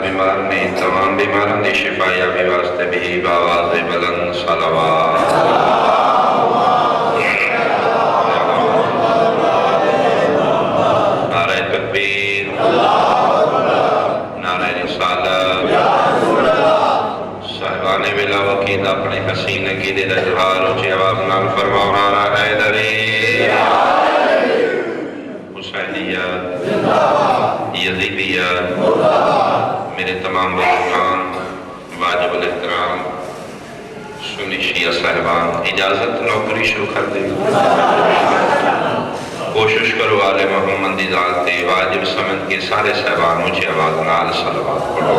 بیمار نے تمام بیماروں کی شفا یابی واسطے بھی بآواز بلند صلوات نعرہ تکبیر نعرہ رسالت صاحبان بلا وقید اپنے حسین عقیدے دا اظہار اونچی آواز نال فرماؤ نعرہ حیدری حسینیت یزیدیت میرے تمام بزرگان واجب الاحترام سنی شیعہ صاحبان اجازت نوکری شروع کر دیں کوشش کرو آل محمد دی ذات واجب سمجھ کے سارے صاحبان اونچی آواز نال صلوات پڑھو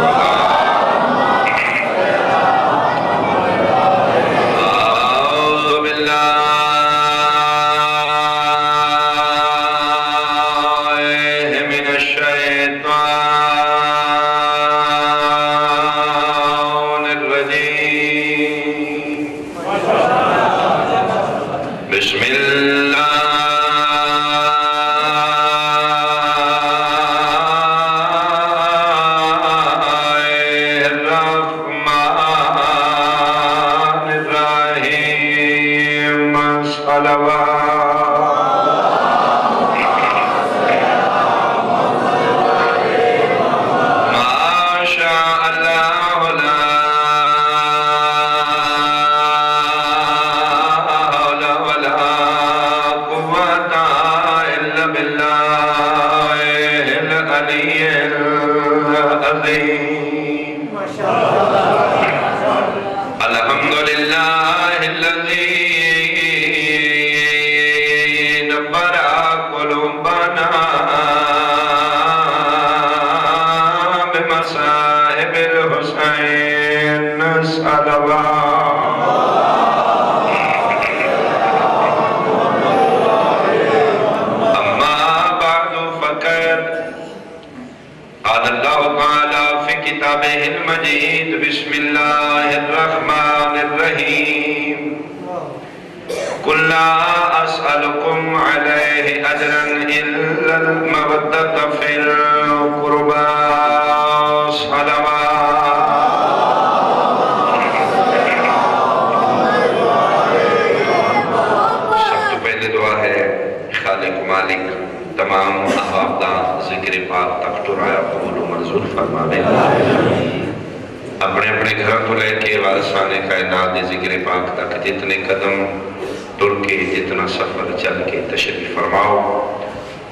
اعوذ باللہ بسم اللہ الرحمن الرحیم صلوات ما شاء اللہ لا الحمدللہ الذی نبر قلوبنا بمصائب الحسین صلوات اما بعد فقد قال اللہ تعالی فی کتابہ المجید بسم اللہ الرحمن الرحیم قل لا اسألکم علیہ اجرا الا المودۃ فی القربى سب تو پہلے دعا ہے خالق مالک تمام احباب دا ذکر پاک تک ٹرایا قبول و منظور فرماوے اپنے اپنے گھروں کو لے کے وارثانے کائنات دے ذکر پاک تک جتنے قدم ٹر کے جتنا سفر چل کے تشریف فرماؤ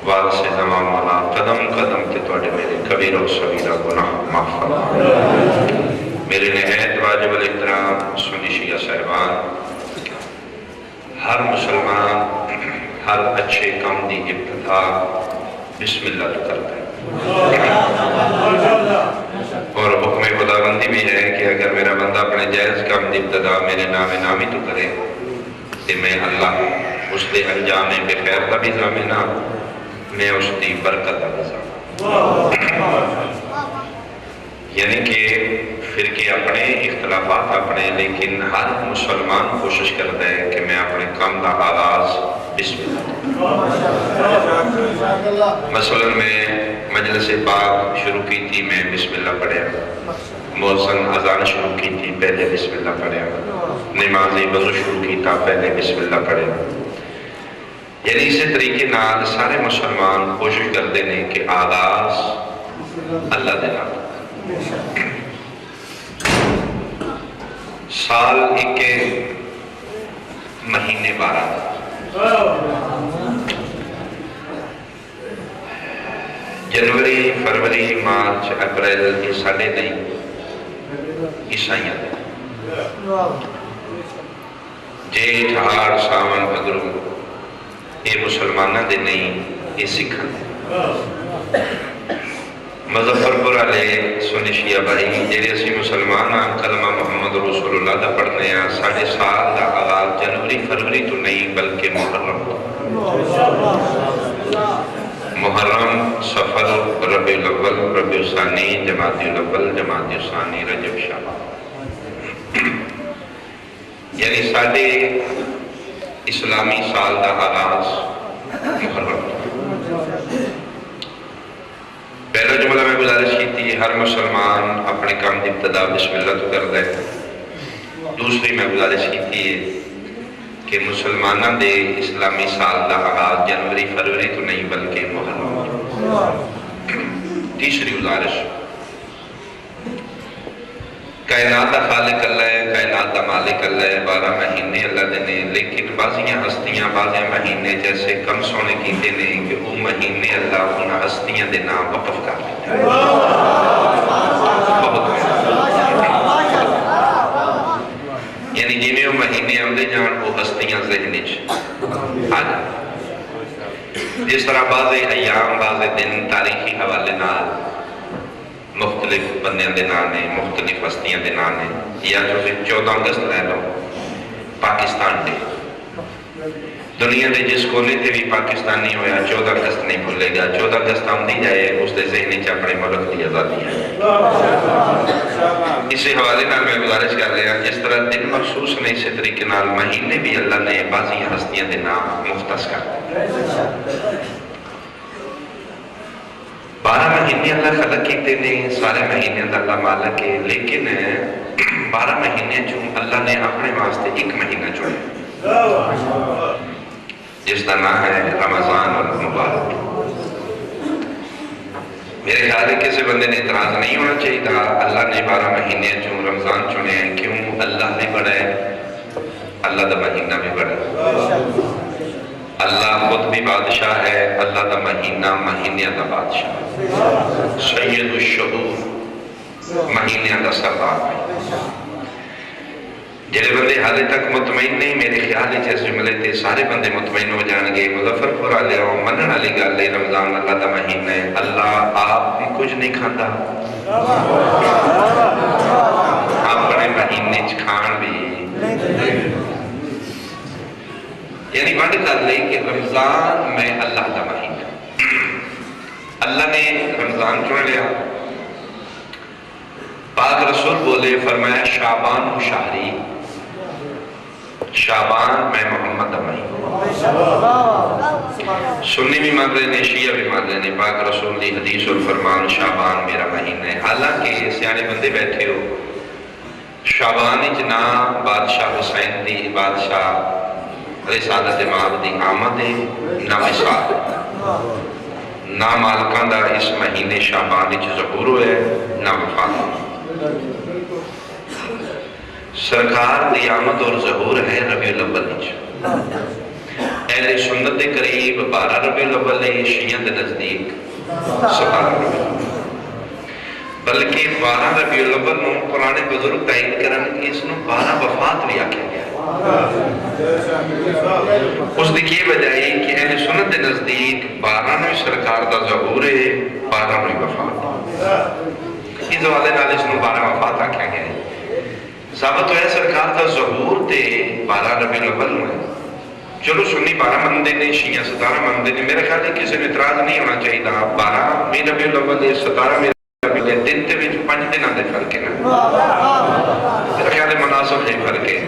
وارث زمان مولا قدم قدم تے توڑے میرے کبیر و صغیرہ گناہ معاف فرماؤ میرے نہایت واجب الاحترام سنی شیعہ صاحبان ہر مسلمان ہر اچھے کام دی ابتدا بسم اللہ تو کرتا ہے اور حکم خداوندی بھی ہے کہ اگر میرا بندہ اپنے جائز کام دی ابتدا میرے نام نامی تو کرے تو میں اللہ اس دے انجام بخیر کا بھی ضامنہ میں اس دی برکت کا بھی ضامنہ یعنی کہ فرقے اپنے اختلافات اپنے لیکن ہر مسلمان کوشش کرتا ہے کہ میں اپنے کام دا آغاز بسم اللہ مثلا میں مجلس پاک شروع کی تھی میں بسم اللہ پڑھیا مؤذن اذان شروع کی تھی پہلے بسم اللہ پڑھیا نمازی وضو شروع کی تھا پہلے بسم اللہ پڑھیا یعنی اسی طریقے نال سارے مسلمان کوشش کرتے ہیں کہ آغاز اللہ دے نام سال ایک مہینے 12 جنوری فروری مارچ اپریل یہ سالے نہیں عیسائیاں جیٹھ ہاڑ ساون بھدرو یہ مسلمانہ دے نہیں یہ سکھن مظفرپور علیہ سنی شیعہ بھائی جیڑے اسی مسلمان کلمہ محمد رسول اللہ دا پڑھنے ہیں ساڑھے سال دا آغاز جنوری فروری تو نہیں بلکہ محرم سفر ربیع الاول ربیع الثانی جمادی الاول جمادی الثانی رجب شعبان یعنی ساڑھے اسلامی سال دا آغاز محرم پہلا جملہ میں گزارش کی تھی ہر مسلمان اپنے کام کی ابتدا بسم اللہ تو کر دے. دوسری میں گزارش کی تھی کہ مسلمانوں دے اسلامی سال دا آغاز جنوری فروری تو نہیں بلکہ محرم. تیسری گزارش کائنات دا خالق اللہ ہے، کائنات دا مالک اللہ ہے، 12 مہینے اللہ دے نے، لیکن بعضیاں ہستیاں بعضیاں مہینے جیسے کم سونے کیتے نے کہ وہ مہینے اللہ انہاں ہستیاں دے نام وقف کر لیتے ہیں. یعنی جی میں وہ مہینے آمدے جان وہ ہستیاں ذہنی آ جائیں. جس طرح بعض ایام بعض دن تاریخی حوالے نال مختلف بندیاں دے نانے، مختلف ہستیاں دے نانے. یا جو 14 اگست لے لو پاکستان ڈے، دنیا دے جس کونے تے بھی پاکستانی ہویا 14 اگست نہیں بھولے گا. 14 اگست آمدی جائے اس دے ذہنی چ اپنے ملک کی آزادی ہے. اسی حوالے نال میں گزارش کر رہا ہوں جس طرح دن مخصوص نے اسی طریقے نال مہینے بھی اللہ نے بعضی ہستیاں دے نام مختص کر دیا. 12 مہینے اللہ خلق کیتے نے، سارے مہینے اللہ مالک ہے، لیکن 12 مہینے چوں اللہ نے اپنے واسطے ایک مہینہ چنے جس کا نام ہے رمضان المبارک. میرے خیال ہے کسی بندے نے اعتراض نہیں ہونا چاہیے تھا. اللہ نے 12 مہینے چوں رمضان چنے ہیں، کیوں؟ اللہ بھی بڑا ہے، اللہ دا مہینہ بھی بڑا ہے. اللہ خود بھی بادشاہ ہے، اللہ دا مہینہ مہینہ دا بادشاہ، سید الشہور مہینہ دا سردار ہے. جنہیں بندے حالے تک مطمئن نہیں، میرے خیال ہے جیسے ملے تھے سارے بندے مطمئن ہو جان گے. مظفر پورا لے آؤ منن علی گل ہے، رمضان اللہ دا مہینہ ہے. اللہ آپ بھی کچھ نہیں کھاتا، اپنے مہینے کھان بھی. یعنی بڑھ کر لے کہ رمضان میں اللہ دا مہینہ. اللہ نے رمضان چن لیا. پاک رسول بولے فرمایا شعبان و شہری، شعبان میں محمد دا مہینہ. سنی بھی مان رہے نے، شیعہ بھی مان رہے نے. پاک رسول دی حدیث اور فرمان شعبان میرا مہینہ ہے. حالانکہ سیانے بندے بیٹھے ہو، شعبان نام بادشاہ حسین دی، بادشاہ رسالت امام دی آمد ہے، نہ مثال نہ مالکان دا اس مہینے شعبان ظہور ہوئے نہ وفات. سرکار دی آمد اور ظہور ہے ربیع الاول. اہل سنت دے قریب 12 ربیع الاول ہے، شیعہ دے نزدیک 17 ربیع الاول. بلکہ 12 ربیع الاول نو پرانے بزرگ تائید کرن اس نو 12 وفات بھی آکھا گیا. اس دیکھئے بجائے کہ اہل سنت دے نزدیک 12 نو سرکار دا ظہور ہے، 12 نو وفات. اس والے نال اس نو 12 وفات آکھا گیا ہے. ثابت ہویا سرکار دا ظہور تے 12 ربیع الاول میں. چلو سنی 12 مندے نے، شیعہ 17 مندے نے. میرے خیال ہے کسی نے اعتراض نہیں ہونا چاہیے تھا. 12 ربیع الاول ہے، 17 دن تے وچ 5 دنوں دے فرق ہے نا. میرا خیال ہے مناسب ہے فرق ہے.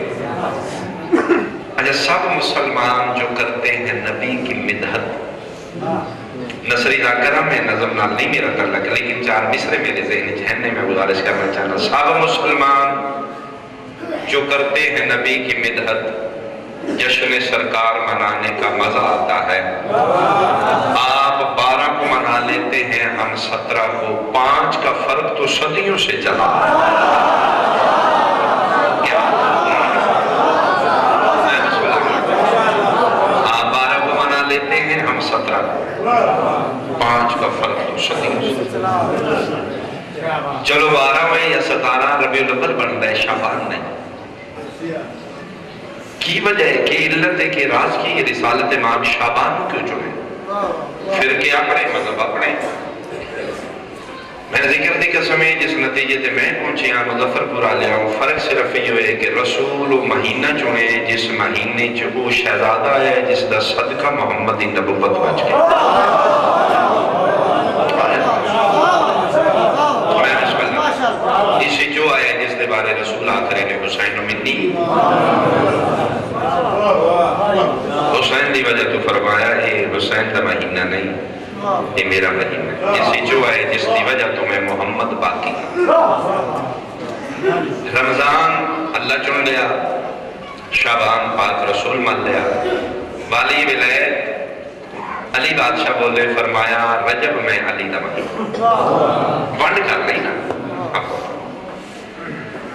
اچھا سب مسلمان جو کرتے ہیں نبی کی مدحت، نصری ذاکرہ میں نظم نال نہیں میرا تعلق، لیکن 4 مصرے میرے ذہن چہنے میں گزارش کرنا چاہنا. سب مسلمان جو کرتے ہیں نبی کی مدحت، جشن سرکار منانے کا مزہ آتا ہے. آپ 12 کو منا لیتے ہیں، ہم 17 کو. 5 کا فرق تو صدیوں سے چلا. آپ 12 کو منا لیتے ہیں، ہم 17 کو. 5 کا فرق تو صدیوں سے. چلو 12 یا 17 ربیع الاول بنتا ہے، شعبان نہیں. کی وجہ ہے کہ علت ہے کہ راز کی رسالت امام شعبان کیوں چنے؟ پھر کیا اپنے مذہب اپنے. میں ذکر دی قسم ہے جس نتیجے تے میں پہنچے ہاں مظفر پورا لیا ہوں. فرق صرف یہ ہوئے کہ رسول مہینہ چنے جس مہینے چ وہ شہزادہ ہے جس دا صدقہ محمد دی نبوت بچ گئی. اسی جو آئے جس دے بارے رسول آخری نے حسین منی، حسین دی وجہ تو فرمایا یہ حسین دا مہینہ نہیں، یہ میرا مہینہ ہے. اسی جو ہے جس کی وجہ تمہیں محمد باقی رمضان اللہ چن لیا شعبان پاک رسول مان لیا والی ولایت علی بادشاہ بولے فرمایا رجب میں علی دا مہینہ ونڈ کر لینا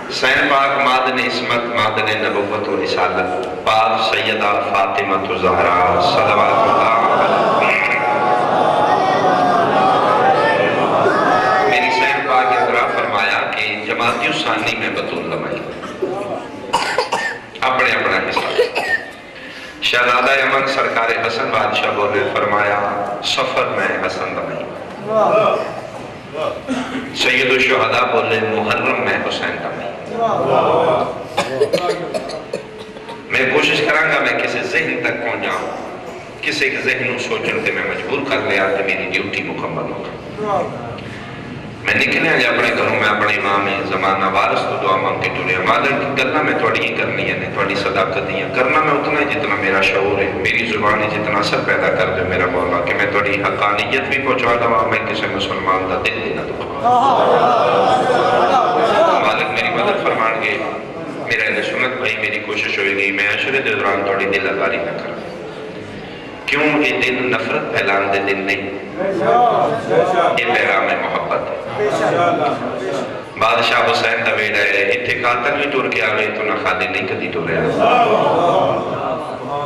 حسین پاک مادن عصمت مادن نبوت و رسالت پاک سیدہ فاطمہ زہرا صلوات اللہ علیہ میری حسین پاک اقرا فرمایا کہ جماعتی ثانی میں بطول لمائی اپنے اپنا حصہ شہزادہ امن سرکار حسن بادشاہ بولے فرمایا سفر میں حسن لمائی سید الشہداء بولے محرم میں حسین لمائی میں کوشش کروں گا میں کسی ذہن تک پہنچ جاؤں کسی کے ذہن سوچن کے میں مجبور کر لیا کہ میری ڈیوٹی مکمل ہوگا میں نکلے ہیں اپنے گھروں میں اپنے امام زمانہ وارث تو دعا مانگ کے ٹورے مادر کی کرنا میں تھوڑی ہی کرنی ہے تھوڑی صداقت ہی ہے کرنا میں اتنا ہی جتنا میرا شعور ہے میری زبان ہے جتنا اثر پیدا کر دے میرا مولا کہ میں تھوڑی حقانیت بھی پہنچا دوں میں کسی مسلمان دا دل بھی نہ دکھاؤں مالک میری مدد فرمان گے میرا اہل سنت بھائی میری کوشش ہوئے گی میں عشرے دے دوران تھوڑی دل آزاری نہ کروں کیوں یہ دن نفرت پھیلان دے دن نہیں یہ پیغام محبت ہے بادشاہ حسین دا بیڑا ہے اتھے قاتل بھی ٹور کے آوے تو نہ خالی نہیں کدی ٹور رہا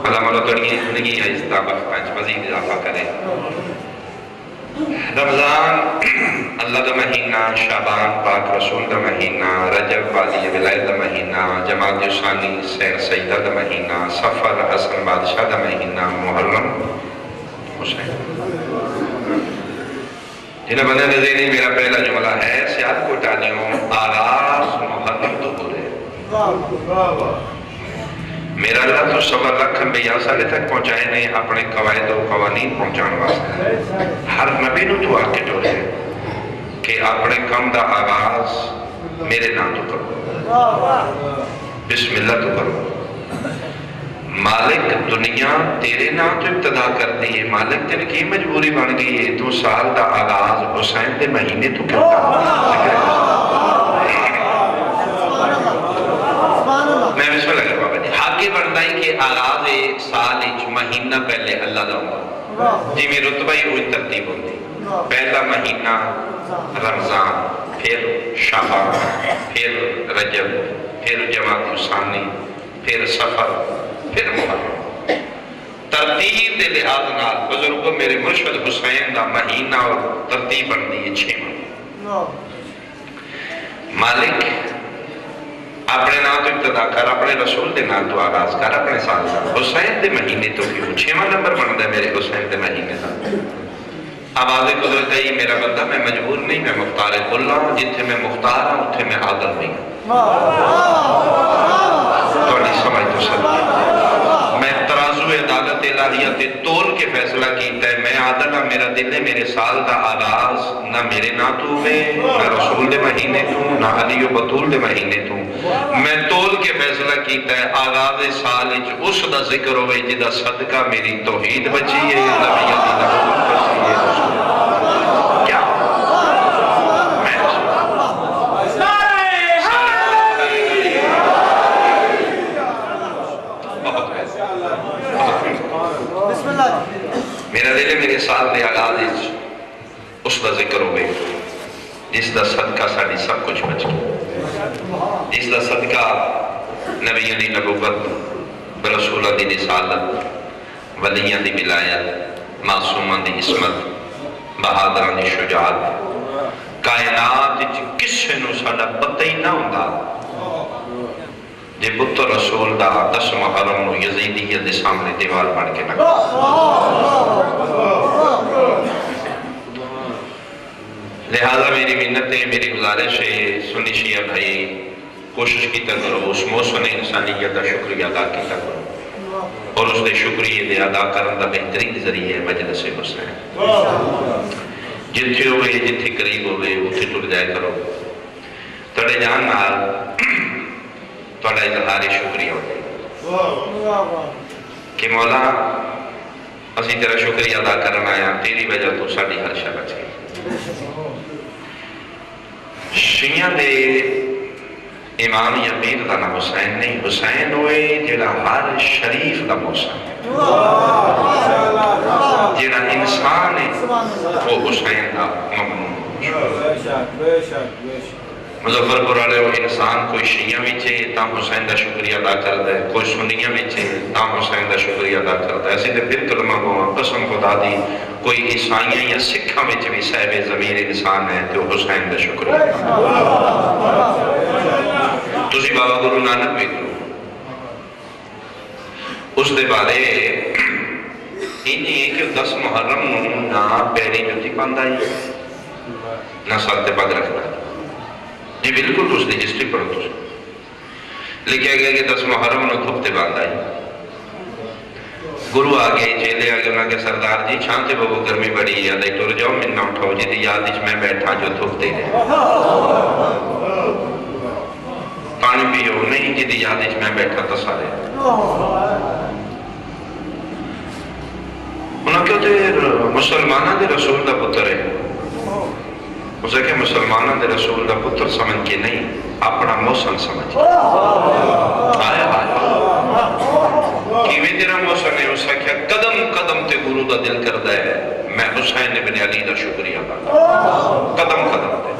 اللہ مولا توڑی زندگی ہے اس طابق پانچ مزید اضافہ کرے رمضان اللہ دا مہینہ شعبان پاک رسول دا مہینہ رجب والی ولایت دا مہینہ جماعت ثانی سیر سیدہ دا مہینہ سفر حسن بادشاہ دا مہینہ محرم حسین جنہیں بندے نے ذہنی میرا پہلا جملہ ہے سیاد کو ٹانیوں آغاز محرم تو ہو رہے میرا اللہ تو سوا لکھ انبیاء سالے تک پہنچائے نے اپنے قواعد و قوانین پہنچان واسطے ہر نبی نو دعا کے جو ہے کہ اپنے کم دا آغاز میرے نام تو کرو بسم اللہ تو کرو مالک دنیا تیرے نام تو ابتدا کر دی ہے مالک تیرے کی مجبوری بن گئی ہے تو سال دا آغاز حسین دے مہینے تو کیوں میں بسم اللہ کر بابا جی حاقی بردائی کہ آغاز سال ایچ مہینہ پہلے اللہ دا ہوں جی میں رتبہ ہی ہوئی ترتیب ہوتی پہلا مہینہ رمضان پھر شعبان پھر رجب پھر جماعت ثانی پھر سفر پھر محرم ترتیب دے لحاظ نال بزرگوں میرے مرشد حسین دا مہینہ اور ترتیب بن دی 6 مہینہ مالک اپنے نام تو ابتدا کر اپنے رسول دے نام تو آغاز کر اپنے سال دا حسین دے مہینے تو کیوں 6واں نمبر بن دے میرے حسین دے مہینے دا آواز قدرت ہے میرا بندہ میں مجبور نہیں میں مختار اللہ جتھے میں مختار ہوں اتھے میں عادل نہیں تو نہیں سمجھ تو سکتے میں ترازو عدالت الہیت تول کے فیصلہ کیتا ہے میں عادل ہوں میرا دل ہے میرے سال دا آغاز نہ میرے نا تو میں نہ رسول دے مہینے تو نہ علی و بطول دے مہینے تو میں تول کے فیصلہ کیتا ہے آغاز سال اس دا ذکر ہوئے جدہ صدقہ میری توحید بچی ہے نبیت نبوت بچی ہے کیا میرا دل ہے میرے سال دے آغاز اس دا ذکر ہوئے جس دا صدقہ ساڑی سب کچھ بچ گیا جس دا صدقہ نبی دی نبوت برسولہ دی رسالت ولیاں دی ولایت معصوماں دی عصمت بہادران دی شجاعت کائنات کسے نو ساڑا پتہ ہی نہ ہوندہ جے بت رسول دا 10 محرم نو یزیدیت دے سامنے دیوار بن کے نہ لہذا میری منت ہے میری گزارش ہے سنی شیعہ بھائی کوشش کی کرو اس موسم انسانیت دا شکریہ ادا کی کرو اور اس دے شکریہ دے ادا کرن دا بہترین ذریعہ ہے مجلس حسین جتھے ہوئے جتھے قریب ہوئے اتھے ٹر جائے کرو تڑے جان نال تھوڑا اظہاری شکریہ ہوتے کہ مولا اسی تیرا شکریہ ادا کرنا آیا تیری وجہ تو ساڑی ہر شہ بچ گئی شیعہ دے امام یا پیر دا نام حسین نہیں، حسین ہوئے جڑا ہر شریف دا موسم ہے، جڑا انسان ہے وہ حسین دا ممنون۔ مظفرپور والے وہ انسان کوئی شیعہ وچے تاں حسین دا شکریہ ادا کردا ہے، کوئی سنیہ وچے تاں حسین دا شکریہ ادا کردا ہے۔ ایسے تے پھر کلمہ گواں قسم خدا دی کوئی عیسائیاں یا سکھاں وچ بھی صاحب ضمیر انسان ہے تو حسین دا شکریہ۔ تسی بابا گرو نانک بھی کرو، اس دے بارے انہی کہ 10 محرم نہ پیری جوتی پاندائی نہ ساتھ پگ رکھتا ہے، جی بالکل اس دی ہسٹری پڑھو تسی۔ لکھا گیا کہ 10 محرم نہ دھوپتے باندائی، گرو آگے چیلے آگے انہاں کے سردار جی چھانتے بابو گرمی بڑی یاد ہے ٹور جاؤ من نہ اٹھاؤ جی دی یاد میں بیٹھا جو دھوپتے گئے، پانی پیو نہیں جی دی یاد میں بیٹھا تا سارے۔ انہاں کیوں تے مسلمانہ دے رسول دا پتر ہے، اسے کہ مسلمانہ دے رسول دا پتر سمجھ کے نہیں اپنا موسن سمجھ کے آیا آیا کیویں تیرا موسن ہے، اسے کہ قدم قدم تے گرو دا دل کردہ ہے میں حسین ابن علی دا شکریہ ادا قدم قدم تے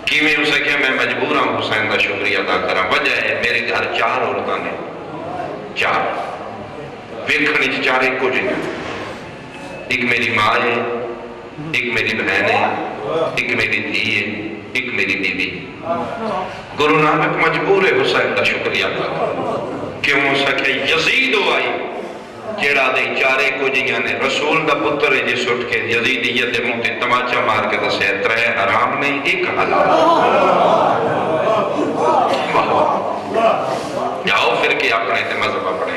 کیویں اسے کہ میں مجبور ہوں حسین دا شکریہ ادا کرا، وجہ ہے میرے گھر 4 عورتاں نے، 4 ویکھنی چار ایک کو جنہیں، ایک میری ماں ہے، ایک میری بہن ہے، ایک میری دھی ہے، ایک میری بیوی۔ گرو نانک مجبور ہے حسین دا شکریہ ادا کیوں سکے یزید ہوئی جیڑا دے 4 ایک کو جنہیں نے رسول دا پتر ہے جس اٹھ کے یزیدیت منہ تے تماچا مار کے دسے 3 حرام نہیں 1 حلال۔ جاؤ پھر کے اپنے تے مذہب اپنے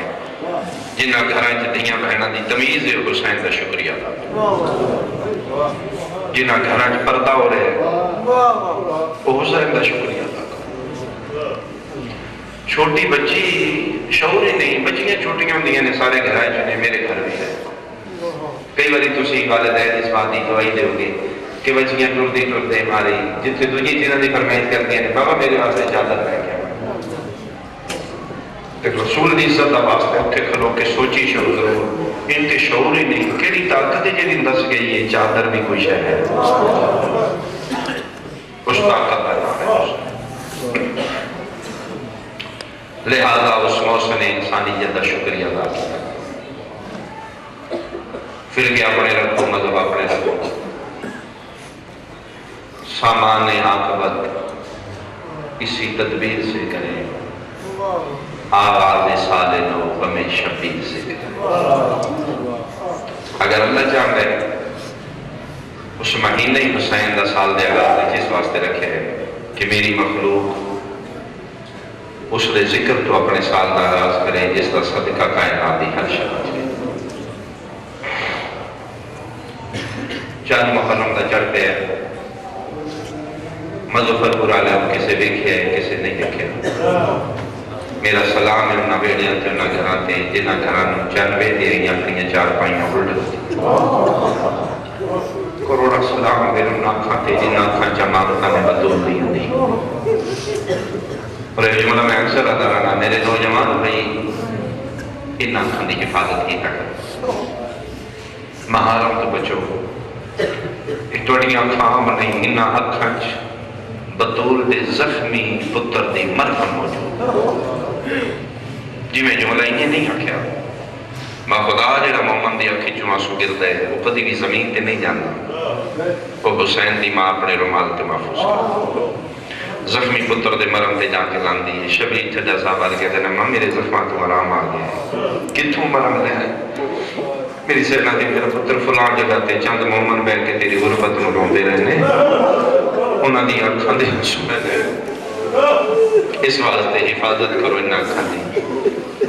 جنہ گھراں چ دھیاں بہناں دی تمیز ہے حسین دا شکریہ ادا جنہ گھراں چ پردہ ہو رہے وہ حسین دا شکریہ ادا چھوٹی بچی شعور ہی نہیں، بچیاں چھوٹیاں ہوندیاں نے سارے گھراں چ نے، میرے گھر بھی ہے۔ کئی باری تسی والدین اس بات دی گواہی دیو گے کہ بچیاں ٹردے ٹردے ماری جتنے دوجی چیزاں دی فرمائش کرتی ہیں بابا میرے واسطے چادر لے کے رسول دی عزت دا واسطے اٹھے کھلو کے سوچی شروع کرو، ان کے شعور ہی نہیں کیڑی طاقت ہے جی دس گئی ہے چادر بھی کوئی شے ہے، اس طاقت کا نام ہے لہذا اس موسم نے انسانیت کا شکریہ ادا کیا، پھر کہ اپنے رکھو مذہب اپنے رکھو، سامان عاقبت اسی تدبیر سے کریں، آغاز سال نو غم شبیر سے کریں۔ اگر اللہ چاہتا ہے اس مہینے ہی حسین دا سال دے آغاز جس واسطے رکھے ہے کہ میری مخلوق اس دے ذکر تو اپنے سال دا آغاز کرے جس دا صدقہ کائنات دی ہر شخص ہے۔ چند محرم دا چڑھتے ہیں مظفرپور والے کسے دیکھے ہے کسے نہیں دیکھے، میرا سلام ہے انہاں بیڑیاں تے انہاں گھراں تے جنہاں گھراں نوں چنوے دیریاں اپنیاں 4 پائیاں الٹ ہوتی، کروڑا سلام میرے انہاں کھاں تے جنہاں کھاں جماعتاں میں بدول دی ہوتی۔ اور ایک جملہ میں اکثر ادا رہا میرے نوجوان بھائی انہاں کھاں دی حفاظت کی تک محارم تو بچو، ایک توڑیاں کھاں نہیں انہاں اکھاں بطول دے زخمی پتر دی مرفن موجود جی میں جملہ انہیں نہیں آکھیا ماں خدا جڑا مومن دی اکھی جو آنسو گرد ہے وہ کدی بھی زمین تے نہیں جانا، وہ حسین دی ماں اپنے رومال تے محفوظ کر زخمی پتر دے مرم تے جا کے لان دی شبیر چھجا صاحب آل کہتے ہیں ماں میرے زخمات تو آرام آ گئے کتھوں مرم لے میری سیدنا دی میرا پتر فلان جگہ تے چند مومن بیٹھ کے تیری غربت نو روندے رہنے انہاں دی آنکھاں دے سمے دے اس واسطے حفاظت کرو انہاں آنکھاں دی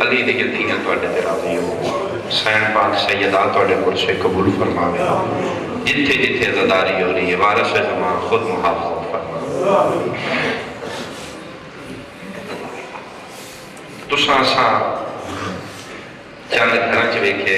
علی دی گدھیاں توڑے دے راضی ہو حسین پاک سیدہ توڑے پرسے قبول فرماوے جتھے جتھے زداری ہو رہی ہے وارث زمان خود محافظت فرماوے۔ تو سانساں چند گھراں چ ویکھے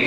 1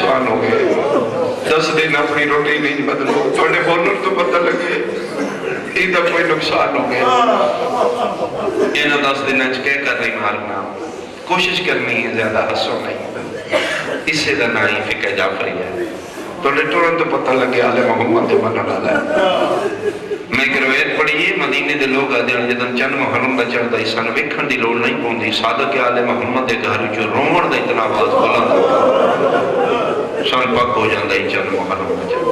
نقصان ہو گئے 10 دن اپنی روٹی نہیں بدلو تھوڑے بولن تو پتہ لگے ایدہ کوئی نقصان ہو گئے یہ 10 دن کہہ کر نہیں مارنا کوشش کرنی ہے زیادہ حسو نہیں اس سے دنائی فقہ جعفری ہے تو لٹورن تو پتہ لگے آل محمد بنا لالا ہے میں ایک روایت پڑھی ہے مدینے دے لوگ آدھے جدن چند محرم دا چڑھ دا سن ویکھن دی لوڑ نہیں پوندی صادق آل محمد دے گھر جو رومن دا اتنا آواز بلند سن پاک ہو جاندہ ہی چند محرم دا چڑھ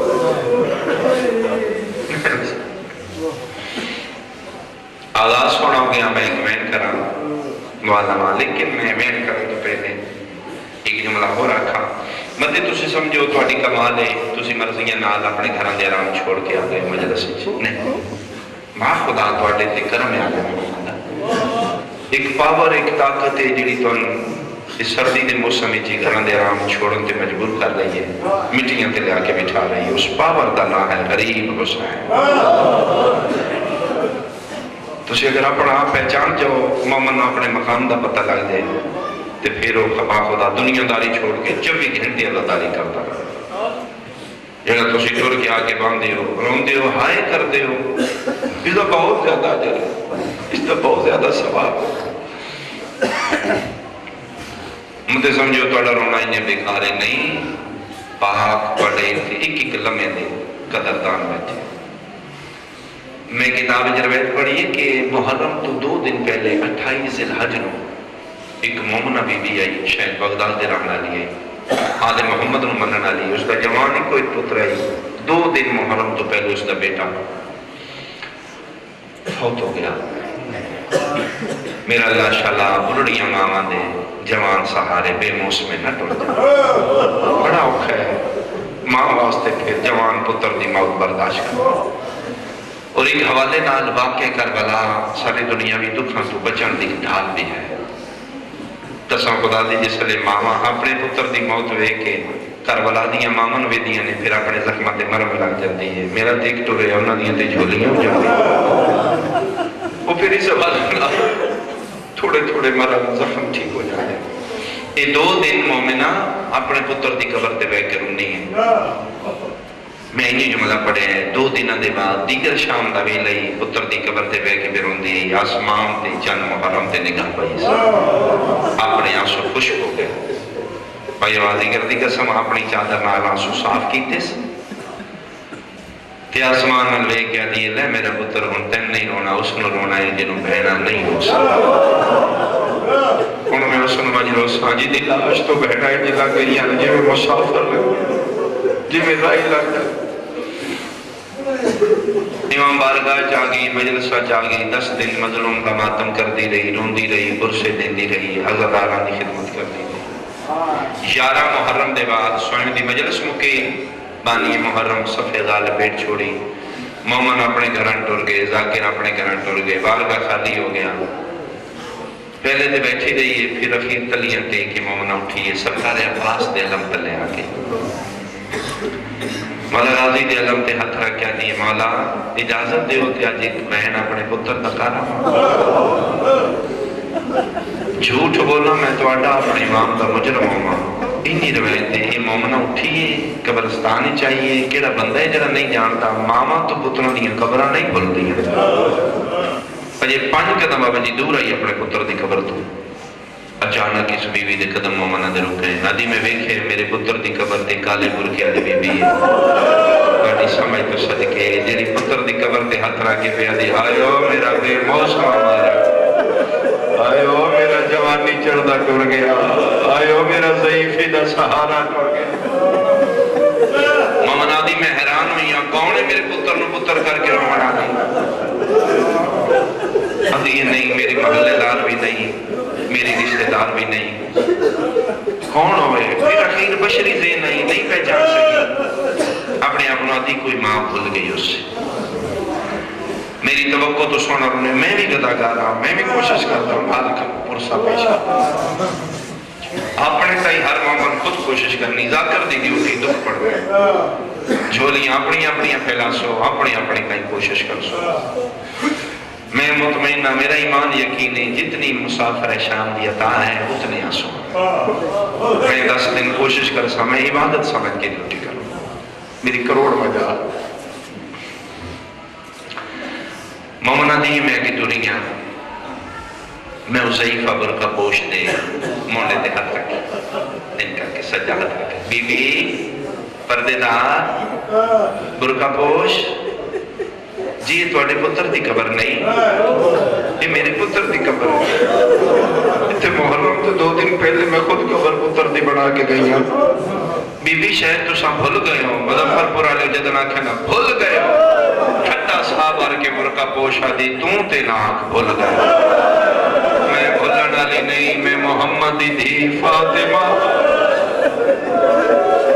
آغاز سونا ہو گیا میں ایک وین کرا مولانا لیکن میں وین کرا تو پہلے ایک جملہ ہو رکھا مدد تُسی سمجھو تھوڑی کمال ہے تُسی مرضیاں نال اپنے گھران دے آرام چھوڑ کے آگئے مجلس نہیں ماں خدا تھوڑے تے کرم ہے آگئے ایک پاور ایک طاقت ہے جڑی تو اس سردی دے موسم جی گھران دے آرام چھوڑن تے مجبور کر رہی ہے مٹیاں تے لے آکے بٹھا رہی ہے اس پاور دا نام ہے غریب حسین تُسی اگر اپنا آپ پہچان جاؤ مومن اپنے مقام دا پتہ لگ دے تے پھر وہ خبا خدا دنیا داری چھوڑ کے 24 گھنٹے اللہ داری کرتا رہا جگہ تُسی ٹور کے آگے باندھے ہو روندے ہو ہائے کر دے ہو اس کا بہت زیادہ عجر ہے اس کا بہت زیادہ ثواب مجھے سمجھو توڑا رونا انہیں بیکارے نہیں پاک پڑھے ایک لمحے دے قدردان بیٹھے میں کتاب جرویت پڑھی ہے کہ محرم تو 2 دن پہلے 28 ذی الحج نو ایک مومنہ بی بی آئی شاید بغداد دے رہنا لیے آل محمد نو مننا لیے اس کا جوان ہی کوئی پتر آئی 2 دن محرم تو پہلے اس کا بیٹا فوت ہو گیا میرا اللہ شاءاللہ بلڑیاں ماما دے جوان سہارے بے موسمے نہ ٹوڑ جا بڑا اوکھا ہے ماں واسطے پھر جوان پتر دی موت برداشت کرنا اور ایک حوالے نال واقع کربلا سارے دنیاوی دکھاں تو بچن دی ڈھال بھی ہے تساں خدا دی جس لئے ماما اپنے پتر دی موت ہوئے کہ کربلا دیاں مامن وے دیاں نے پھر اپنے زخمت مرم لگ جاتی ہے میرا دیکھ تو رہے انہاں دیاں تے جھولیاں ہو جاتی وہ پھر اس حوالے تھوڑے تھوڑے مرم زخم ٹھیک ہو جاتے یہ 2 دن مومنہ اپنے پتر دی قبر تے بے کے رونی ہے میں انہی جملہ پڑھے ہیں 2 دنہ دے بعد دیگر شام دا بھی لئی پتر دی قبر تے بے کے بے رون دی آسمان تے چند محرم تے نگاہ پائی اپنے آنسو خوش ہو گئے بھائی آوازی کر دی قسم اپنی چادر نال آنسو صاف کیتے سے تے آسمان نلوے کیا دیئے لے میرا پتر ہون تین نہیں رونا اس نے رونا ہے جنہوں بہنا نہیں ہو سکتا انہوں میں اس نے مجھلو سانجی دی لاش تو بہنا ہے جلا گئی یعنی جی میں مسافر لگا جی میں رائی لگ جائے امام بارگاہ چاگئی مجلسہ چاگئی 10 دن مظلوم کا ماتم کر دی رہی روندی رہی برسے دین دی رہی عزداران دی خدمت کر دی رہی 11 محرم دے بعد سوئن دی مجلس مکے بانی محرم صفحہ غالب بیٹ چھوڑی مومن اپنے گھران ٹور گئے ذاکر اپنے گھران ٹور گئے بارگاہ خالی ہو گیا پہلے دے بیٹھی رہی ہے پھر اخیر تلیاں تے کہ مومنہ اٹھی ہے سرکار عباس دے علم تلے آگے مولا راضی دے علم تے ہتھ رکھ کیا دیئے مولا اجازت دے ہوتے آج ایک بہن اپنے پتر تکارا جھوٹ بولا میں تو آڈا اپنے امام دا مجرم ہوں انہی روایتے یہ مومنہ اٹھیے قبرستانی چاہیے کیڑا بندہ ہے جڑا نہیں جانتا ماما تو پتروں دیاں قبرہ نہیں بھول دیاں پر یہ 5 قدم بابا جی دور آئی اپنے پتر دی قبر تو اچانک اس بیوی دے قدم مومنہ دے رکھے نادی میں ویکھے میرے پتر دی قبر تے کالے برکیا دے بیوی ہے کاٹی سمجھ تو صدقے جیری پتر دی قبر تے ہاتھ راکے پہ آدھی آئیو میرا بے موسم ہمارا آئیو میرا جوانی چڑھدا ٹور گیا آئیو میرا ضعیفی دا سہارا ٹور گیا مومنہ دی میں حیران ہوئی ہوں کون ہے میرے پتر نو پتر کر کے رومنہ دی ابھی یہ نہیں میری محلے دار بھی نہیں میری رشتہ دار بھی نہیں کون ہوئے پھر اخیر بشری ذہن نہیں پہچان سکی اپنے اپناتی کوئی ماں بھول گئی اس سے میری توقع تو سونا رونے میں بھی گدا گا رہا ہوں میں بھی کوشش کرتا ہوں مالک پرسا پیش اپنے تائی ہر مومن خود کوشش کرنی ذاکر دی ڈیوٹی دکھ پڑ گئے جھولیاں اپنی پھیلا سو اپنی کہیں کوشش کر سو میں مطمئنہ، میرا ایمان یقین ہے جتنی مسافر شام دی عطا ہے اتنے آنسو میں 10 دن کوشش کر سا میں عبادت سمجھ کے ڈیوٹی کروں میری کروڑ مجا مومنہ دی میں کی دوریاں میں ضعیفہ برقع پوش دے مونڈے دے ہاتھ رکھی دن کر کے سجا ہاتھ رکھی بی بی پردے دار برقع پوش جی یہ توڑے پتر دی قبر نہیں یہ میرے پتر دی قبر ہے اتنے محرم تو 2 دن پہلے میں خود قبر پتر دی بنا کے گئی ہوں بی بی شاید تو ساں بھول گئے ہوں مظفر پورا لے جدنا کہنا بھول گئے ہوں ٹھٹا صاحب آر کے برقع پوشا دی توں تے ناک بھول گئے میں بھولن والی نہیں میں محمد دی فاطمہ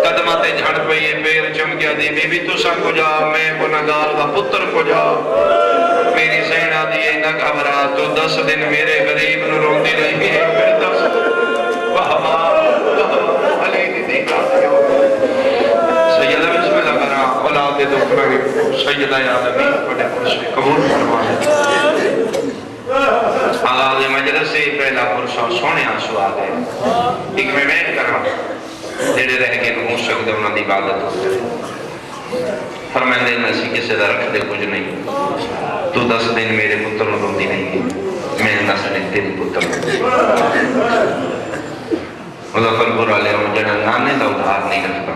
قدمہ تے جھڑ پئیے پیر چمکیا دی بی بی تو سا کو جا میں گناہگار دا پتر کو جا میری سینہ دیئے نہ گھبرا تو 10 دن میرے غریب نو روندی رہی ہے پھر 10 واہ علی دی دیکھا دیو سیدہ بسم اللہ کرا اولاد دکھ میں سیدہ عالمین بڑے پرشے قبول فرمائے آغاز مجلس سے پہلا پرشہ سونے آنسو آگئے ایک میں بیٹھ کرا جڑے رہ کے ہوں شکد انہوں نے عبادت ہو جائے فرمائے دے نسی کسے دا رکھ دے کچھ نہیں تو 10 دن میرے پتر نو روندی نہیں ہے میں 10 دن تیری پتر مظفر پورا لے ہوں جڑا نانے دا ادھار نہیں رکھتا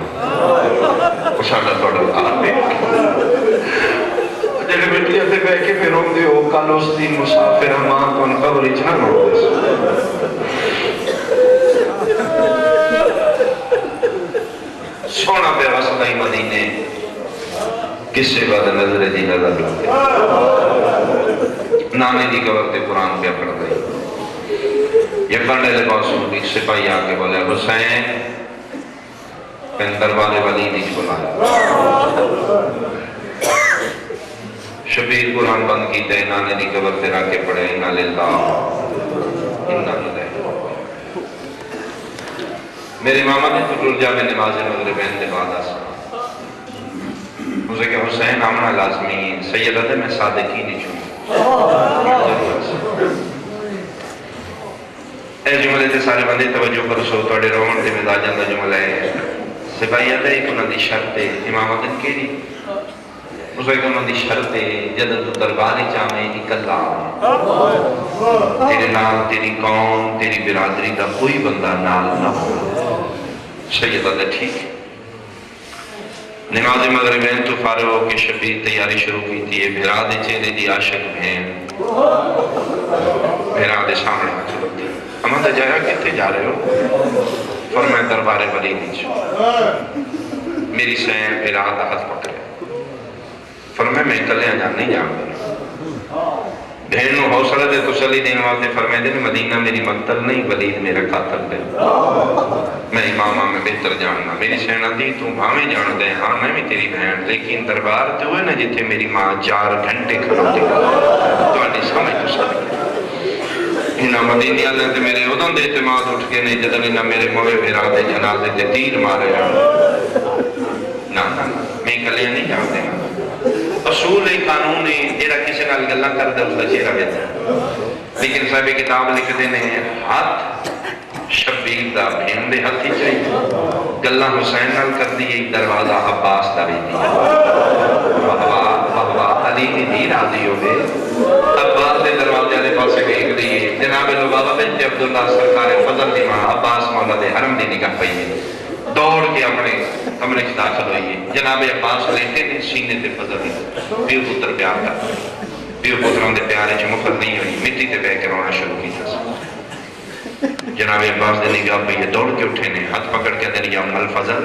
وہ ساڑھا توڑا ادھار پہ جڑے بیٹھے تے بے کے پھر روندے ہو کل اس دن مسافر ماں کون قبر اچھنا روندے سونا پہ وسطائی مدینے کس سے بعد نظر دی نظر لگے نانے دی قبر تے قرآن پہ پڑھ گئی یہ پڑھنے لے پاسوں ایک سپاہی آکے بولے حسین پہن دربار ولی دی بلایا شبیر قرآن بند کی تے نانے دی قبر تے راکے پڑھے انا للہ انا للہ میرے ماما نے ٹر جا میں نماز مغرب دے بعد آسا اسے کہ حسین آمنا لازمی سیدہ دے میں صادقی نہیں چھوں اے جملے تے سارے بندے توجہ کر سو توڑے رومن تے مزاجان دا جملہ ہے سپاہی آتا ہے کہ انہوں نے شرط ہے امامت ان کے لیے اسے کہ انہوں نے شرط ہے جدن تو درباری چاہمیں اکلا تیرے نال تیری قوم تیری برادری دا کوئی بندہ نال نہ ہو سیدہ دے ٹھیک نماز مغربین تو فارغ ہو کے شبیر تیاری شروع کی تھی یہ بھیراد چہرے دی عاشق بہن بھیراد سامنے ہاتھ لگتی ہم دا جایا کتے جا رہے ہو فرمائے دربار ولی نیچو میری سین بھیراد ہاتھ پکڑے فرمائے میں کلے جان نہیں جان گا بہن نو حوصلہ دے تسلی دینے والے فرمائے دے مدینہ میری مقتل نہیں ولید میرا قاتل دے میں امامہ میں بہتر جاننا میری سینہ دی تو بھامیں جان دے ہاں میں بھی تیری بہن لیکن دربار تو ہوئے نا جتے میری ماں 4 گھنٹے کھڑو دی تو آنی سمجھ تو سکتے انہا مدینہ اللہ تے میرے ادھن دے اعتماد اٹھ کے نہیں جدن انہا میرے موے بھیرا دے جنازے تے تیر مارے نا میں کلے نہیں جان دے اصول قانون ایرا کسی نال گلہ کر دے اس کا چہرہ بیتا ہے لیکن صاحب کتاب لکھ دینے ہاتھ شبیر دا بھین دے ہاتھ ہی چاہیے گلہ حسین نال کر دیئے دروازہ عباس دا بھی دیا واہ علی کی دی راضی ہو گئے عباس دے دروازے دے پاسے ایک دیئے جناب لبابہ بنت عبداللہ سرکار فضل دی ماں عباس مولا دے حرم دی نگاہ پئی دوڑ کے اپنے کمرے سے داخل ہوئی ہے جناب عباس لیٹے نے سینے تے فضل دی پیو پتر پیار کرتا پیو پتروں دے پیارے جو مفر نہیں ہوئی مٹی تے بے کے رونا شروع کی تھا جناب عباس دے نگاہ پہ یہ دوڑ کے اٹھے نے ہاتھ پکڑ کے دے یا ام الفضل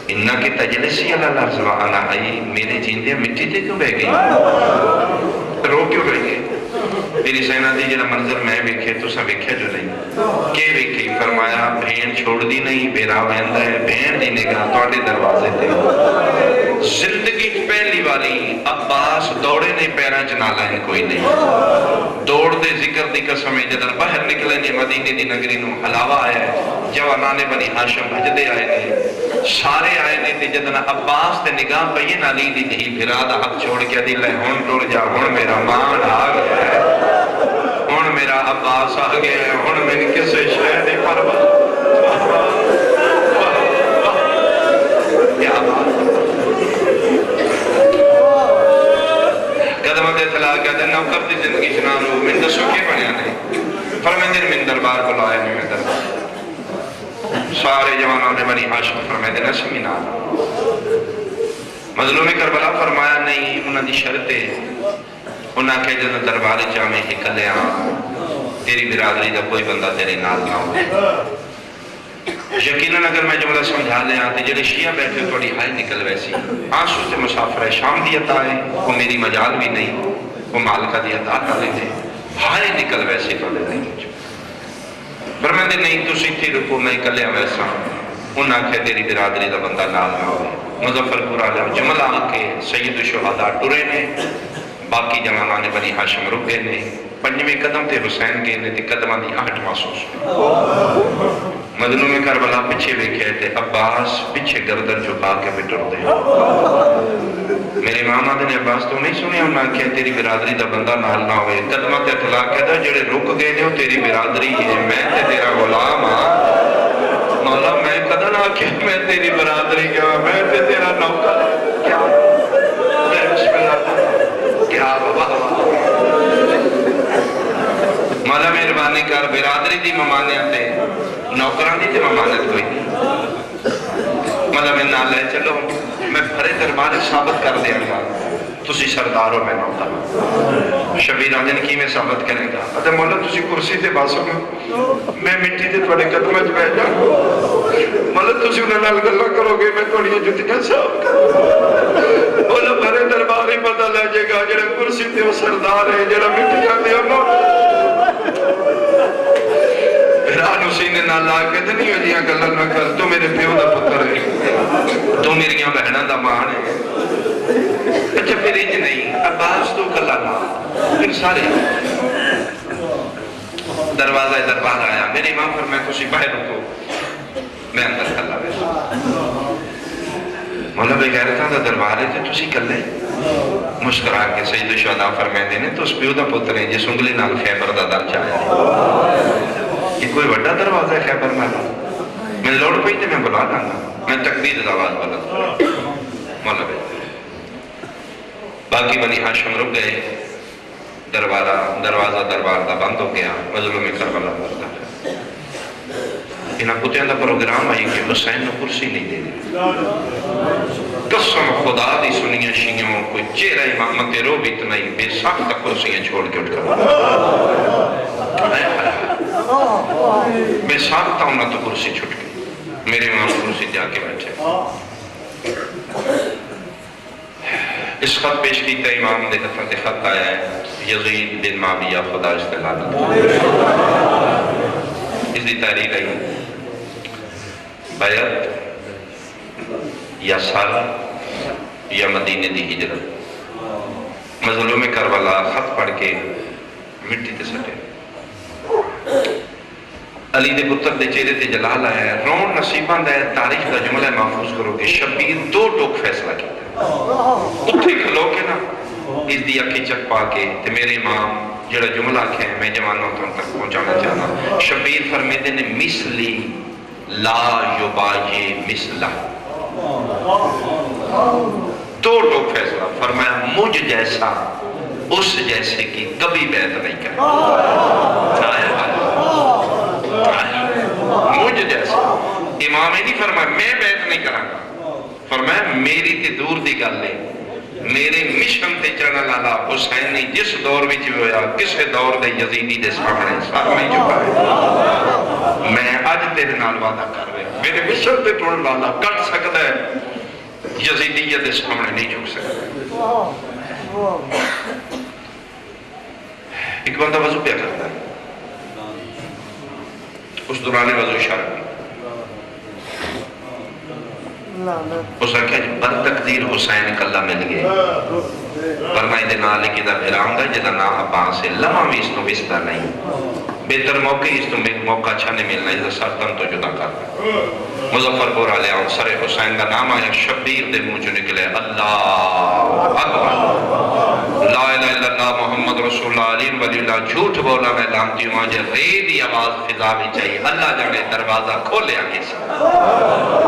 انہا کی تجلسی اللہ لرز وعلا آئی میرے جیندے مٹی تے کیوں بے گئی رو کیوں رہ گئے میری سینہ دی جنہ منظر میں بیکھے تو سا بیکھے جو نہیں کہ بیکھے فرمایا بھین چھوڑ دی نہیں بیرا بہندہ ہے بہن دی نگاہ توڑے دروازے تے زندگی پہلی والی عباس دوڑے نہیں پیرا جنالا ہے کوئی نہیں دوڑ دے ذکر دی قسمیں جدر باہر نکلے نے مدینے دی نگری نو حلاوہ آیا ہے جوانانے بنی حاشم بھج دے آئے نے سارے آئے نے تے جدنا عباس تے نگاہ پئی نا علی دی دھی بھرا دا حق چھوڑ کے دی لے ہن ٹر جا، ہن میرا مان آ گیا ہے، ہن میرا عباس آ گیا ہے، ہن میں کسے شے دی پرواہ۔ کیا بات قدمہ دے تلا گیا تے نوکر دی زندگی سنا لو من دسو کے بنیا نہیں فرمائے دن من دربار بلائے نہیں میں دربار سارے جوانوں نے بنی ہاشم فرمائے دن اسمی نام مظلوم کربلا فرمایا نہیں انہاں دی شرطے انہاں کہ جنہ دربار جامع ہکلے آن تیری برادری دا کوئی بندہ تیرے نال نہ ہو۔ یقیناً اگر میں جملہ سمجھا لے آتے جڑے شیعہ بیٹھے توڑی ہائی نکل ویسی آنسو سے مسافر ہے شام دی عطا ہے وہ میری مجال بھی نہیں وہ مالکہ دی عطا ڈالے تھے ہائی نکل ویسی تو لے نہیں مجھے برمندے نہیں تو سیتھی رکو میں کلے ویسا انہاں کہ تیری برادری دا بندہ نال نہ ہوئے مظفر پورا جب جملہ آکے سید شہداء ٹرے نے باقی جوانان بنی ہاشم رکے نے پنجویں قدم تے حسین کے نے تے قدمہ دی آہٹ محسوس ہوئی مظلوم کربلا پچھے بیکھے تھے عباس پچھے گردن جھکا کے بٹر دے میرے ماما نے عباس تو نہیں سنیا انہاں کہ تیری برادری دا بندہ نال نہ ہوئے قدمہ تے اطلاع کہتا جڑے رک گئے نے تیری برادری ہے میں تے تیرا غلام ہاں مولا میں قدر نہ کہ میں تیری برادری کیا میں تے تیرا نوکر کیا بسم اللہ کیا بابا مولا مہربانی کر برادری دی ممانعت ہے نوکران دی ممانعت کوئی نہیں مولا میں نہ لے چلو میں بھرے دربار ثابت کر دیا گا تسی سردار ہو میں نوکر شبیر آدھن کی میں ثابت کریں گا اگر مولا تسی کرسی تے باسو گے میں مٹی تے تھوڑے قدمہ جو بیٹھ جاؤں مولا تسی انہیں نال گلہ کرو گے میں تھوڑی جتیاں صاحب کروں مولا بھرے دربار ہی پتہ لے جے گا جڑے کرسی تے وہ سردار ہے جڑا مٹیاں دے انہوں رانو سینے نہ لاکے تو نہیں ہو جیاں گلہ نہ کر تو میرے پیو دا پتر ہے تو میری بہنہ دا مان ہے اچھا پھر ہی نہیں عباس تو گلہ نہ پھر سارے دروازہ دربار آیا میری امام فرمائے کسی باہر رکو میں اندر کھلا بیٹھا مولا بے غیرتاں دا دربار ہے تو تسی کلے مسکرا کے سید شہداء فرمائے دینے تو اس پیو دا پتر ہے جس انگلی نال خیبر دا در چاہے یہ کوئی وڈا دروازہ ہے خیبر میں میں لوڑ پئی تے میں بلا لانا میں تکبیر آواز بلند مولا بے باقی بنی ہاشم رک گئے دروازہ دربار دا بند ہو گیا مظلوم کربلا مردا انہاں کتیاں دا پروگرام آئی کہ حسین نے کرسی نہیں دے دی قسم خدا دی سنیاں شیعوں کوئی چہرہ امامت رو بھی اتنائی بے ساکھ تک کرسیاں چھوڑ کے اٹھ کر میں ساکھتا ہوں نہ تو کرسی چھوٹ گئی میرے امام کرسی جا کے بیٹھے اس خط پیش کیتا امام دے خط آیا ہے یزید بن معاویہ خدا استعلانت اس دی تحریر آئی بیعت یا سال یا مدینے دی ہجرت مظلوم کربلا خط پڑھ کے مٹی تے سٹے علی دے پتر دے چہرے تے جلال آیا ہے رون نصیبان دے تاریخ دا جملہ محفوظ کرو کہ شبیر دو ٹوک فیصلہ کیتا ہے اتھے کھلو کے نا اس دی اکھی چک پا کے تے میرے امام جڑا جملہ کھے میں جوانوں تک پہنچانا چاہنا شبیر فرمیدے نے مثلی لا یباجی مثلہ دو ٹوک فیصلہ فرمایا مجھ جیسا اس جیسے کی کبھی بیعت نہیں کرے مجھ جیسا امام نہیں فرمایا میں بیعت نہیں کرانگا فرمایا میری تے دور دی گل لے میرے مشن تے چڑھنا لالا حسین نے جس دور وچ ہویا کسے دور دے یزیدی دے سامنے سر میں جھکا ہے میں اج تیرے نال وعدہ کر رہا میرے مشن تے ٹوڑ لالا کٹ سکتا ہے یزیدیت دے سامنے نہیں جھک سکتا ایک بندہ وضو پیا کرتا ہے اس دوران وضو شرک اس نے کہا بر تقدیر حسین کلہ مل گئے فرمائی دے نالے کی در بھیرام گا جدا نا عباس سے لمحہ بھی اس نو بستا نہیں بہتر موقع اس نو موقع اچھا نہیں ملنا جدا سرطن تو جدا کرتا مظفر پور والے آؤ سر حسین کا نام آیا شبیر دے منہ چ نکلے اللہ اکبر لا الہ الا اللہ محمد رسول اللہ علی ولی اللہ جھوٹ بولا میں لانتی ہوں آج ریدی آواز فضا بھی چاہیے اللہ جانے دروازہ کھولیا کسی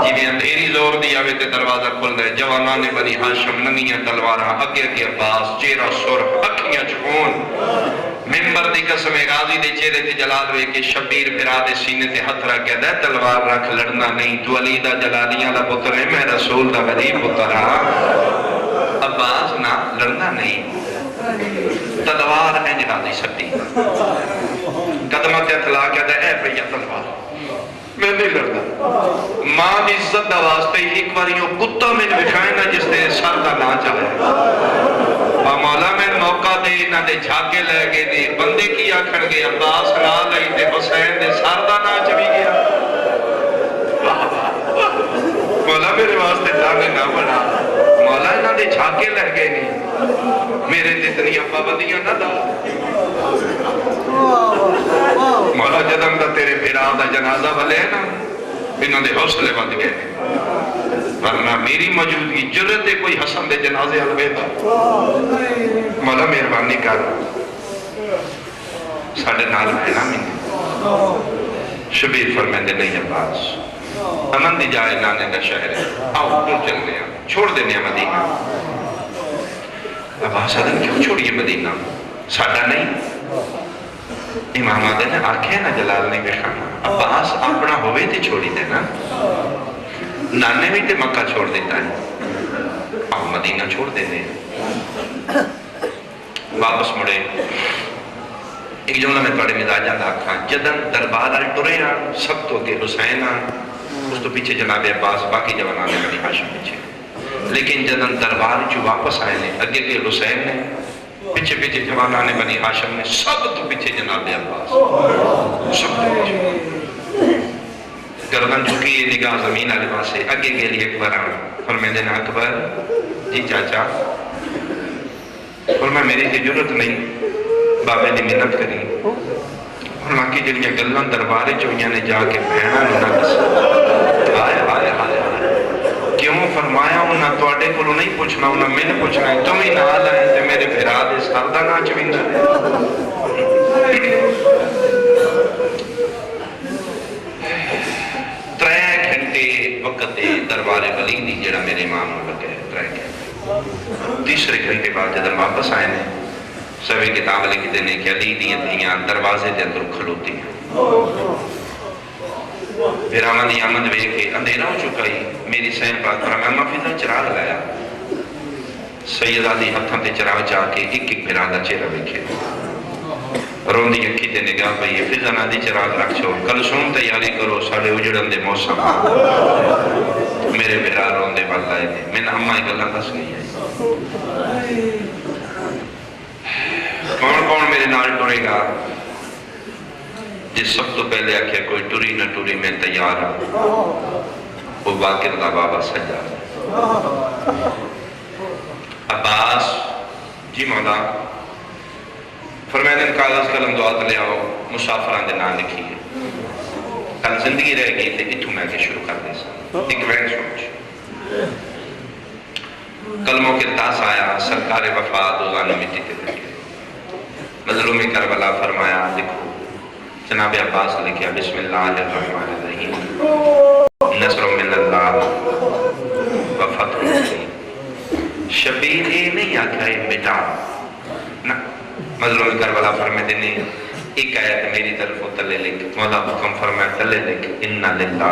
جی میں اندھیری زور دیا ہوئے تے دروازہ کھول دے جوانان نے بنی ہاشم ننگیاں تلواراں اگے اگے عباس چہرہ سرخ اکھیاں چخون ممبر دی قسم غازی دے چہرے تے جلال ہوئے کہ شبیر پھرا دے سینے تے ہتھ رکھ کے دے تلوار رکھ لڑنا نہیں تو علی دا جلالیاں دا پتر ہے میں رسول دا ولی پتر ہاں عباس نہ لڑنا نہیں تلوار ہے غازی سٹی قدمہ تے اطلاع کیا دے اے پہ تلوار میں نہیں لڑنا ماں دی عزت دا واسطے ایک باریوں کتا میں بکھائے نا جس نے سر دا نہ چاہے مولا میں موقع دے نہ دے جھاگے لے گئے دے بندے کی آکھن گے عباس نہ لئی دے حسین دے سر دا نہ چوی گیا مولا میرے واسطے تانے نہ بنا مولا انہاں دے جھاگے لے گئے نہیں میرے جتنی پابندیاں نہ دا مولا جدم دا تیرے بھرا دا جنازہ والے ہیں نا انہوں نے حوصلے بند گئے ورنہ میری موجودگی جرت ہے کوئی حسن دے جنازے علوے دا مولا مہربانی کر ساڑھے نال بہنا میں شبیر فرمائیں دے نہیں عباس امن دی جائے نانے دا شہر ہے آؤ کیوں چلنے ہیں چھوڑ دینے ہیں مدینہ عباس آدم کیوں چھوڑیے مدینہ ساڑھا نہیں امام آدھے نے آنکھیں نہ جلال نہیں بکھانا عباس اپنا ہوئے تھے چھوڑی دینا نانے بھی تے مکہ چھوڑ دیتا ہے آؤ مدینہ چھوڑ دینے واپس مڑے ایک جملہ میں پڑھے مزاجہ داکھاں جدن دربار آل ٹرے آن سب تو کہ حسین آن اس تو پیچھے جناب عباس باقی جوانانے بنی ہاشم پیچھے لیکن جدن دربار جو واپس آئے نے اگے کے حسین نے پیچھے پیچھے جوانانے بنی ہاشم نے سب تو پیچھے جناب عباس سب تو پیچھے گردن چکی نگاہ زمین آلے پاسے اگے کے لیے اکبر آن فرمائے دینا اکبر جی چاچا فرمائے میری کی جرت نہیں بابے نے منت کری فرمائے کی جنیا گلن دربارے چوئیاں نے جا کے بہنا نہ کسی آئے آئے آئے کیوں فرمایا انہاں توڑے کو نہیں پوچھنا انہاں میں نے پوچھنا ہے تم ہی نہ آلائیں تے میرے بھیرا دے سردہ نہ چوئندہ وقت دربار ولی دی جڑا میرے امام نے لگے ترائے گئے تیسرے گھنٹے بعد جدن واپس آئے نے سبھی کتاب لکھ دینے کہ علی دی دھیاں دروازے دے اندر کھلوتی ہیں پھر آمد آمد وے کہ اندھیرا ہو چکا ہی میری سین پاک پر میں مفیدہ چراغ لایا سیدہ دی ہتھاں تے چراغ جا کے ایک ایک بھرا دا چہرہ بکھے روندی اکھی تے نگاہ پئی ہے فضا نہ دی چراغ رکھ چھوڑ کل سون تیاری کرو ساڑھے اجڑن دے موسم میرے بھرا روندے والا ہے میں نے اماں ایک اللہ دس گئی ہے کون کون میرے نال ٹرے گا جس سب تو پہلے آکھے کوئی ٹری نہ ٹری میں تیار ہوں وہ باقر دا بابا سجا عباس جی مولا فرمائے دن کاغذ قلم دعات لے آؤ مسافران دے نام لکھی ہے کل زندگی رہ گئی تھے اتھو میں کے شروع کر دے سا ایک وین سوچ کلموں کے تاس آیا سرکار وفا دوزانوں مٹی کے دکھے مظلوم کربلا فرمایا لکھو جناب عباس لکھیا بسم اللہ الرحمن الرحیم نصر من اللہ وفتح مبین شبیر اے نہیں آکھا اے مٹا نہ مظلوم کربلا فرمائے دینے ایک آیت میری طرف تلے لکھ مولا حکم فرمائے تلے لکھ انَّ للہ